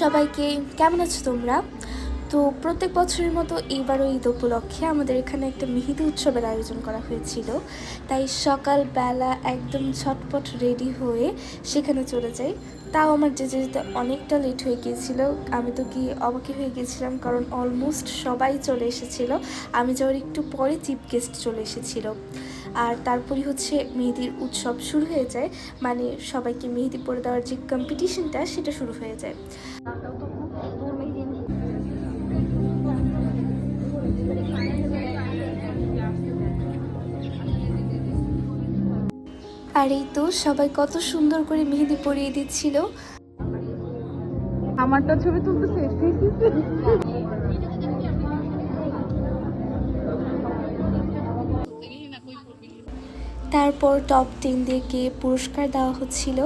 সবাইকে, কেমন আছো তোমরা? তো প্রত্যেক বছরের মতো এবারও ঈদ উপলক্ষে আমাদের এখানে একটা মেহেদি উৎসবের আয়োজন করা হয়েছিল। তাই সকালবেলা একদম ঝটপট রেডি হয়ে সেখানে চলে যাই। তাও আমার যেতে যেতে অনেকটা লেট হয়ে গিয়েছিল। আমি তো কি অবাকই হয়ে গেছিলাম, কারণ অলমোস্ট সবাই চলে এসেছিল। আমি যাওয়ার একটু পরে চিফ গেস্ট চলে এসেছিল। আর তারপরই হচ্ছে মেহেদির উৎসব শুরু হয়ে যায়, মানে সবাইকে মেহেদি পরে দেওয়ার যে কম্পিটিশনটা সেটা শুরু হয়ে যায়। আর এই তো সবাই কত সুন্দর করে মেহেদি পরিয়ে দিচ্ছিল। আমারটা ছবি তুলতেছে। তারপর টপ 10 দিকে পুরস্কার দেওয়া হচ্ছিল।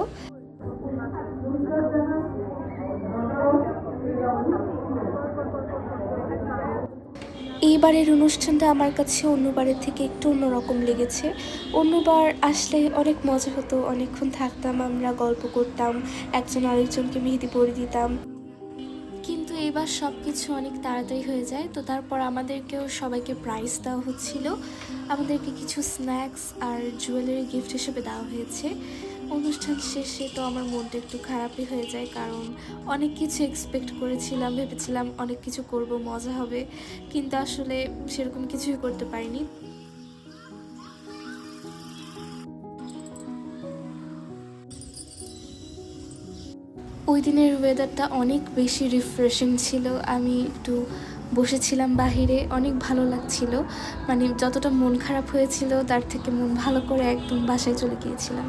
এইবারের অনুষ্ঠানটা আমার কাছে অন্যবারের থেকে একটু অন্যরকম লেগেছে। অন্যবার আসলে অনেক মজা হতো, অনেকক্ষণ থাকতাম, আমরা গল্প করতাম, একজন আরেকজনকে মেহেদি পরিয়ে দিতাম। কিন্তু এবার সব কিছু অনেক তাড়াতাড়ি হয়ে যায়। তো তারপর আমাদেরকেও সবাইকে প্রাইজ দেওয়া হচ্ছিল, আমাদেরকে কিছু স্ন্যাক্স আর জুয়েলারি গিফট হিসেবে দেওয়া হয়েছে। অনুষ্ঠান শেষে তো আমার মনটা একটু খারাপই হয়ে যায়, কারণ অনেক কিছু এক্সপেক্ট করেছিলাম, ভেবেছিলাম অনেক কিছু করব, মজা হবে, কিন্তু আসলে সেরকম কিছুই করতে পারিনি। ওই দিনের ওয়েদারটা অনেক বেশি রিফ্রেশিং ছিল। আমি একটু বসেছিলাম বাহিরে, অনেক ভালো লাগছিল। মানে যতটা মন খারাপ হয়েছিল তার থেকে মন ভালো করে একদম বাসায় চলে গিয়েছিলাম।